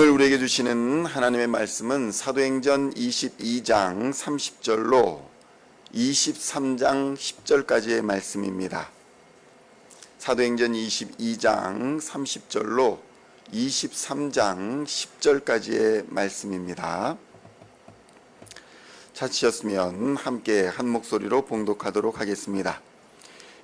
오늘 우리에게 주시는 하나님의 말씀은 사도행전 22장 30절로 23장 10절까지의 말씀입니다. 사도행전 22장 30절로 23장 10절까지의 말씀입니다. 찾으셨으면 함께 한 목소리로 봉독하도록 하겠습니다.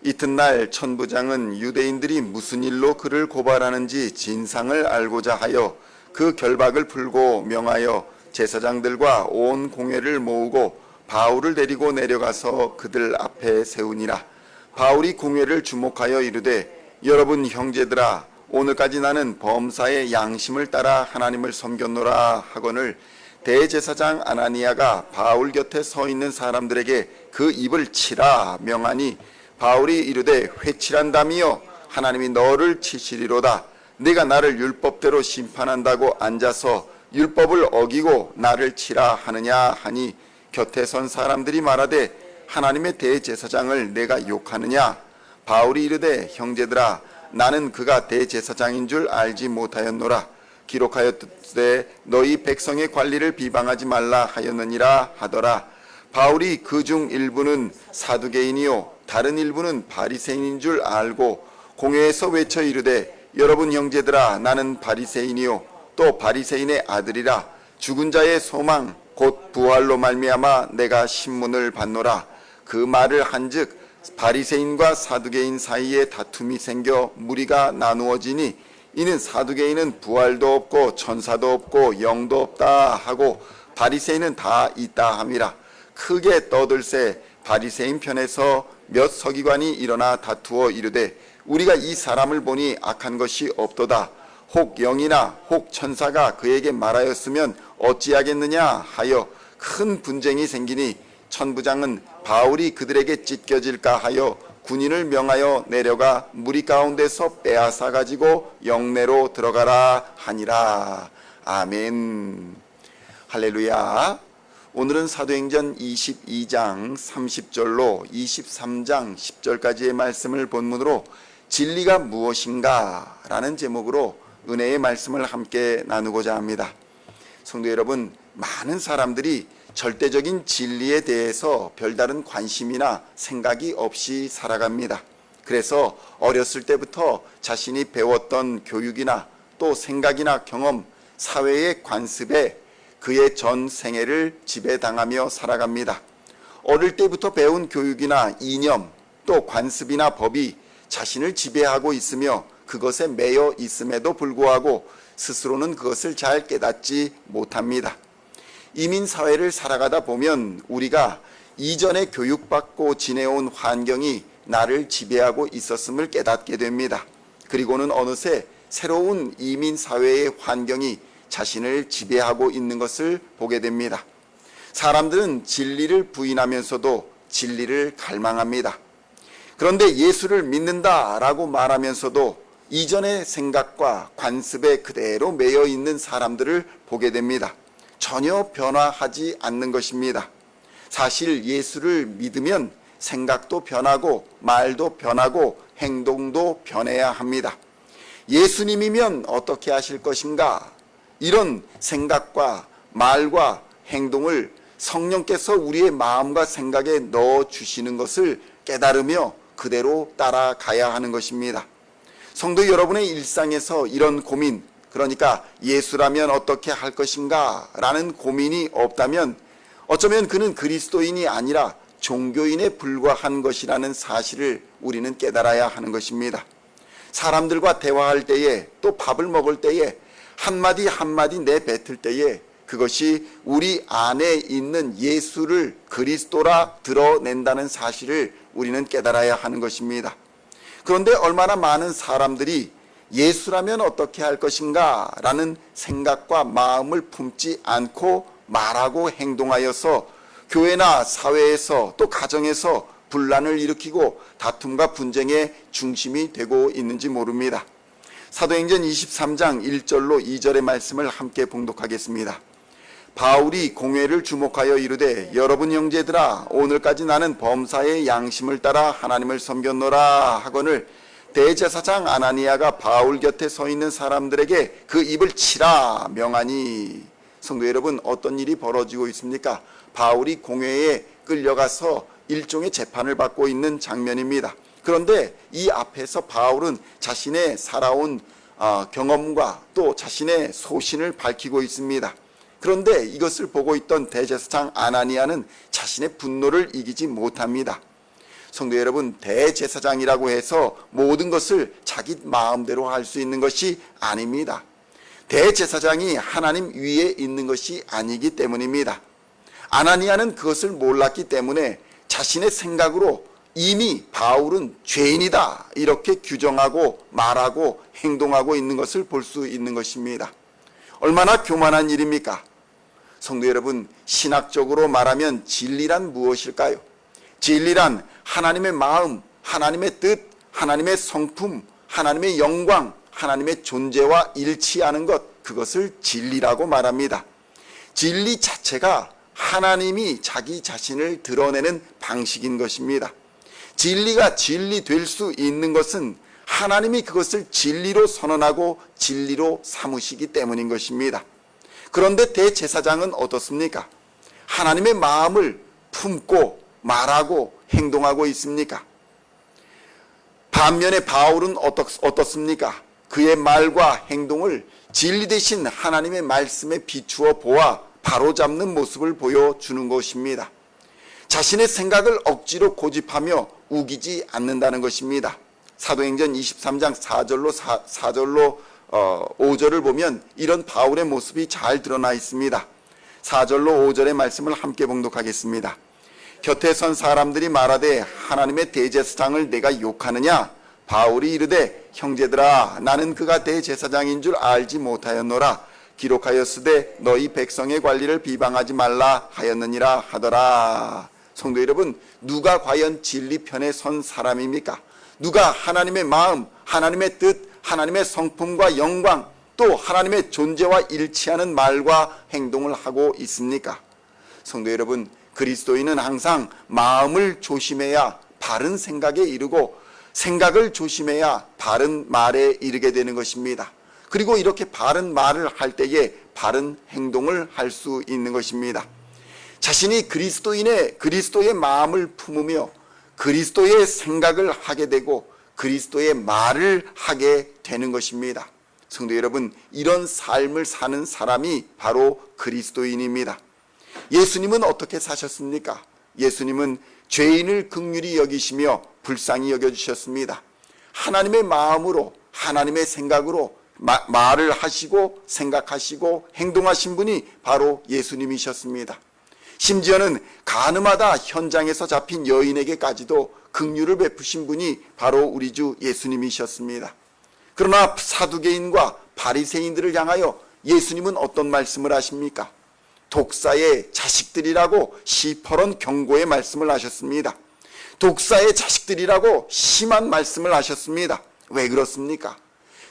이튿날 천부장은 유대인들이 무슨 일로 그를 고발하는지 진상을 알고자 하여 그 결박을 풀고 명하여 제사장들과 온 공회를 모으고 바울을 데리고 내려가서 그들 앞에 세우니라. 바울이 공회를 주목하여 이르되, 여러분 형제들아, 오늘까지 나는 범사의 양심을 따라 하나님을 섬겼노라 하거늘, 대제사장 아나니아가 바울 곁에 서 있는 사람들에게 그 입을 치라 명하니, 바울이 이르되, 회칠한다미여 하나님이 너를 치시리로다. 네가 나를 율법대로 심판한다고 앉아서 율법을 어기고 나를 치라 하느냐 하니, 곁에 선 사람들이 말하되, 하나님의 대제사장을 내가 욕하느냐? 바울이 이르되, 형제들아, 나는 그가 대제사장인 줄 알지 못하였노라. 기록하였되 너희 백성의 관리를 비방하지 말라 하였느니라 하더라. 바울이 그 중 일부는 사두개인이요 다른 일부는 바리새인인 줄 알고 공회에서 외쳐 이르되, 여러분 형제들아, 나는 바리새인이요 또 바리새인의 아들이라. 죽은 자의 소망 곧 부활로 말미암아 내가 신문을 받노라. 그 말을 한즉 바리새인과 사두개인 사이에 다툼이 생겨 무리가 나누어지니, 이는 사두개인은 부활도 없고 천사도 없고 영도 없다 하고 바리새인은 다 있다 함이라. 크게 떠들새 바리새인 편에서 몇 서기관이 일어나 다투어 이르되, 우리가 이 사람을 보니 악한 것이 없도다. 혹 영이나 혹 천사가 그에게 말하였으면 어찌하겠느냐 하여 큰 분쟁이 생기니, 천부장은 바울이 그들에게 찢겨질까 하여 군인을 명하여 내려가 무리 가운데서 빼앗아 가지고 영내로 들어가라 하니라. 아멘. 할렐루야. 오늘은 사도행전 22장 30절로 23장 10절까지의 말씀을 본문으로 진리가 무엇인가 라는 제목으로 은혜의 말씀을 함께 나누고자 합니다. 성도 여러분, 많은 사람들이 절대적인 진리에 대해서 별다른 관심이나 생각이 없이 살아갑니다. 그래서 어렸을 때부터 자신이 배웠던 교육이나 또 생각이나 경험, 사회의 관습에 그의 전 생애를 지배당하며 살아갑니다. 어릴 때부터 배운 교육이나 이념, 또 관습이나 법이 자신을 지배하고 있으며 그것에 매여 있음에도 불구하고 스스로는 그것을 잘 깨닫지 못합니다. 이민사회를 살아가다 보면 우리가 이전에 교육받고 지내온 환경이 나를 지배하고 있었음을 깨닫게 됩니다. 그리고는 어느새 새로운 이민사회의 환경이 자신을 지배하고 있는 것을 보게 됩니다. 사람들은 진리를 부인하면서도 진리를 갈망합니다. 그런데 예수를 믿는다라고 말하면서도 이전의 생각과 관습에 그대로 매여 있는 사람들을 보게 됩니다. 전혀 변화하지 않는 것입니다. 사실 예수를 믿으면 생각도 변하고 말도 변하고 행동도 변해야 합니다. 예수님이면 어떻게 하실 것인가? 이런 생각과 말과 행동을 성령께서 우리의 마음과 생각에 넣어주시는 것을 깨달으며 그대로 따라가야 하는 것입니다. 성도 여러분의 일상에서 이런 고민, 그러니까 예수라면 어떻게 할 것인가 라는 고민이 없다면 어쩌면 그는 그리스도인이 아니라 종교인에 불과한 것이라는 사실을 우리는 깨달아야 하는 것입니다. 사람들과 대화할 때에, 또 밥을 먹을 때에, 한마디 한마디 내뱉을 때에 그것이 우리 안에 있는 예수를 그리스도라 드러낸다는 사실을 우리는 깨달아야 하는 것입니다. 그런데 얼마나 많은 사람들이 예수라면 어떻게 할 것인가 라는 생각과 마음을 품지 않고 말하고 행동하여서 교회나 사회에서 또 가정에서 분란을 일으키고 다툼과 분쟁의 중심이 되고 있는지 모릅니다. 사도행전 23장 1절로 2절의 말씀을 함께 봉독하겠습니다. 바울이 공회를 주목하여 이르되, 여러분 형제들아, 오늘까지 나는 범사의 양심을 따라 하나님을 섬겼노라 하거늘, 대제사장 아나니아가 바울 곁에 서 있는 사람들에게 그 입을 치라 명하니, 성도 여러분, 어떤 일이 벌어지고 있습니까? 바울이 공회에 끌려가서 일종의 재판을 받고 있는 장면입니다. 그런데 이 앞에서 바울은 자신의 살아온 경험과 또 자신의 소신을 밝히고 있습니다. 그런데 이것을 보고 있던 대제사장 아나니아는 자신의 분노를 이기지 못합니다. 성도 여러분, 대제사장이라고 해서 모든 것을 자기 마음대로 할 수 있는 것이 아닙니다. 대제사장이 하나님 위에 있는 것이 아니기 때문입니다. 아나니아는 그것을 몰랐기 때문에 자신의 생각으로 이미 바울은 죄인이다 이렇게 규정하고 말하고 행동하고 있는 것을 볼 수 있는 것입니다. 얼마나 교만한 일입니까? 성도 여러분, 신학적으로 말하면 진리란 무엇일까요? 진리란 하나님의 마음, 하나님의 뜻, 하나님의 성품, 하나님의 영광, 하나님의 존재와 일치하는 것, 그것을 진리라고 말합니다. 진리 자체가 하나님이 자기 자신을 드러내는 방식인 것입니다. 진리가 진리 될 수 있는 것은 하나님이 그것을 진리로 선언하고 진리로 삼으시기 때문인 것입니다. 그런데 대제사장은 어떻습니까? 하나님의 마음을 품고 말하고 행동하고 있습니까? 반면에 바울은 어떻습니까? 그의 말과 행동을 진리 대신 하나님의 말씀에 비추어 보아 바로잡는 모습을 보여주는 것입니다. 자신의 생각을 억지로 고집하며 우기지 않는다는 것입니다. 사도행전 23장 4절로 5절을 보면 이런 바울의 모습이 잘 드러나 있습니다. 4절로 5절의 말씀을 함께 봉독하겠습니다. 곁에 선 사람들이 말하되 하나님의 대제사장을 내가 욕하느냐? 바울이 이르되 형제들아, 나는 그가 대제사장인 줄 알지 못하였노라. 기록하였으되 너희 백성의 관리를 비방하지 말라 하였느니라 하더라. 성도 여러분, 누가 과연 진리 편에 선 사람입니까? 누가 하나님의 마음, 하나님의 뜻, 하나님의 성품과 영광, 또 하나님의 존재와 일치하는 말과 행동을 하고 있습니까? 성도 여러분, 그리스도인은 항상 마음을 조심해야 바른 생각에 이르고 생각을 조심해야 바른 말에 이르게 되는 것입니다. 그리고 이렇게 바른 말을 할 때에 바른 행동을 할 수 있는 것입니다. 자신이 그리스도의 마음을 품으며 그리스도의 생각을 하게 되고 그리스도의 말을 하게 되는 것입니다. 성도 여러분, 이런 삶을 사는 사람이 바로 그리스도인입니다. 예수님은 어떻게 사셨습니까? 예수님은 죄인을 긍휼히 여기시며 불쌍히 여겨주셨습니다. 하나님의 마음으로, 하나님의 생각으로 말을 하시고 생각하시고 행동하신 분이 바로 예수님이셨습니다. 심지어는 간음하다 현장에서 잡힌 여인에게까지도 긍휼을 베푸신 분이 바로 우리 주 예수님이셨습니다. 그러나 사두개인과 바리새인들을 향하여 예수님은 어떤 말씀을 하십니까? 독사의 자식들이라고 시퍼런 경고의 말씀을 하셨습니다. 독사의 자식들이라고 심한 말씀을 하셨습니다. 왜 그렇습니까?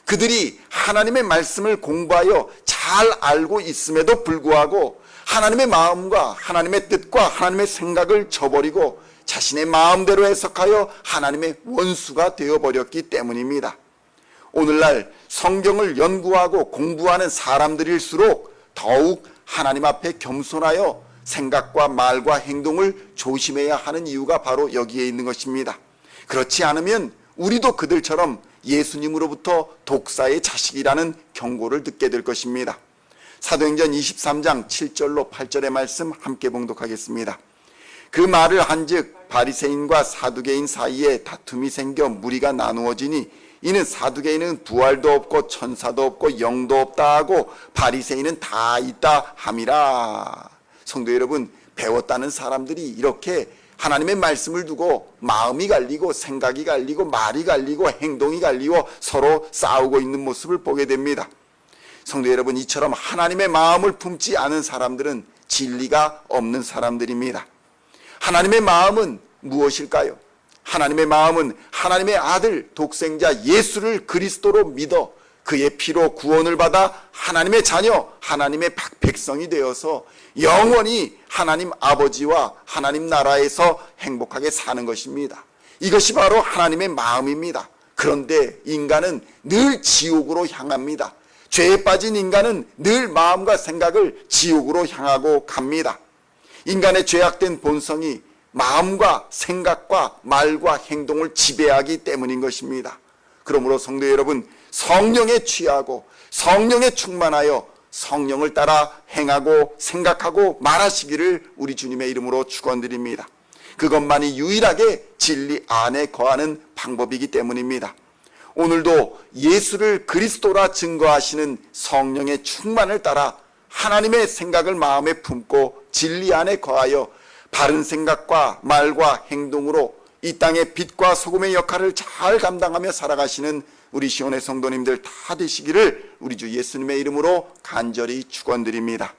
그들이 하나님의 말씀을 공부하여 잘 알고 있음에도 불구하고 하나님의 마음과 하나님의 뜻과 하나님의 생각을 저버리고 자신의 마음대로 해석하여 하나님의 원수가 되어버렸기 때문입니다. 오늘날 성경을 연구하고 공부하는 사람들일수록 더욱 하나님 앞에 겸손하여 생각과 말과 행동을 조심해야 하는 이유가 바로 여기에 있는 것입니다. 그렇지 않으면 우리도 그들처럼 예수님으로부터 독사의 자식이라는 경고를 듣게 될 것입니다. 사도행전 23장 7절로 8절의 말씀 함께 봉독하겠습니다. 그 말을 한즉 바리새인과 사두개인 사이에 다툼이 생겨 무리가 나누어지니 이는 사두개인은 부활도 없고 천사도 없고 영도 없다 하고 바리새인은 다 있다 함이라. 성도 여러분, 배웠다는 사람들이 이렇게 하나님의 말씀을 두고 마음이 갈리고 생각이 갈리고 말이 갈리고 행동이 갈리고 서로 싸우고 있는 모습을 보게 됩니다. 성도 여러분, 이처럼 하나님의 마음을 품지 않은 사람들은 진리가 없는 사람들입니다. 하나님의 마음은 무엇일까요? 하나님의 마음은 하나님의 아들 독생자 예수를 그리스도로 믿어 그의 피로 구원을 받아 하나님의 자녀, 하나님의 백성이 되어서 영원히 하나님 아버지와 하나님 나라에서 행복하게 사는 것입니다. 이것이 바로 하나님의 마음입니다. 그런데 인간은 늘 지옥으로 향합니다. 죄에 빠진 인간은 늘 마음과 생각을 지옥으로 향하고 갑니다. 인간의 죄악된 본성이 마음과 생각과 말과 행동을 지배하기 때문인 것입니다. 그러므로 성도 여러분, 성령에 취하고 성령에 충만하여 성령을 따라 행하고 생각하고 말하시기를 우리 주님의 이름으로 축원드립니다. 그것만이 유일하게 진리 안에 거하는 방법이기 때문입니다. 오늘도 예수를 그리스도라 증거하시는 성령의 충만을 따라 하나님의 생각을 마음에 품고 진리 안에 거하여 바른 생각과 말과 행동으로 이 땅의 빛과 소금의 역할을 잘 감당하며 살아가시는 우리 시온의 성도님들 다 되시기를 우리 주 예수님의 이름으로 간절히 축원드립니다.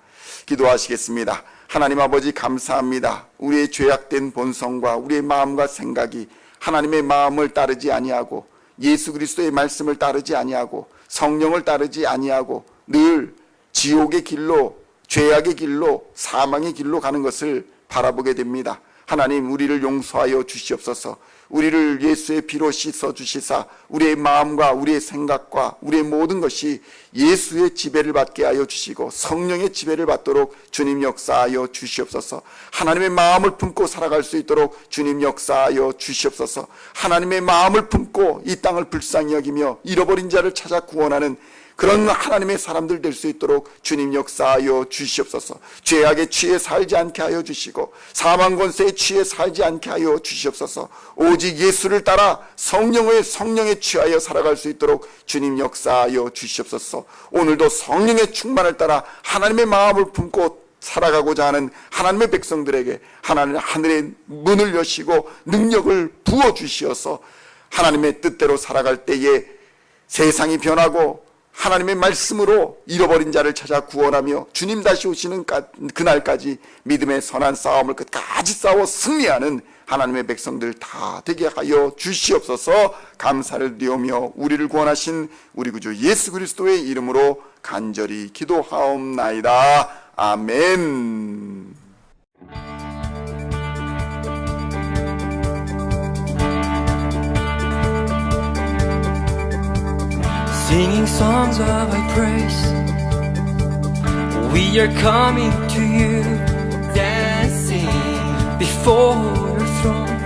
기도하시겠습니다. 하나님 아버지 감사합니다. 우리의 죄악된 본성과 우리의 마음과 생각이 하나님의 마음을 따르지 아니하고 예수 그리스도의 말씀을 따르지 아니하고 성령을 따르지 아니하고 늘 지옥의 길로, 죄악의 길로, 사망의 길로 가는 것을 바라보게 됩니다. 하나님, 우리를 용서하여 주시옵소서. 우리를 예수의 피로 씻어 주시사 우리의 마음과 우리의 생각과 우리의 모든 것이 예수의 지배를 받게 하여 주시고 성령의 지배를 받도록 주님 역사하여 주시옵소서. 하나님의 마음을 품고 살아갈 수 있도록 주님 역사하여 주시옵소서. 하나님의 마음을 품고 이 땅을 불쌍히 여기며 잃어버린 자를 찾아 구원하는 그런 하나님의 사람들 될 수 있도록 주님 역사하여 주시옵소서. 죄악에 취해 살지 않게 하여 주시고 사망 권세에 취해 살지 않게 하여 주시옵소서. 오직 예수를 따라 성령에 취하여 살아갈 수 있도록 주님 역사하여 주시옵소서. 오늘도 성령의 충만을 따라 하나님의 마음을 품고 살아가고자 하는 하나님의 백성들에게 하나님 하늘의 문을 여시고 능력을 부어주시어서 하나님의 뜻대로 살아갈 때에 세상이 변하고 하나님의 말씀으로 잃어버린 자를 찾아 구원하며 주님 다시 오시는 그날까지 믿음의 선한 싸움을 끝까지 싸워 승리하는 하나님의 백성들 다 되게 하여 주시옵소서. 감사를 드리오며 우리를 구원하신 우리 구주 예수 그리스도의 이름으로 간절히 기도하옵나이다. 아멘. Singing songs of Thy praise, we are coming to You, dancing before Your throne.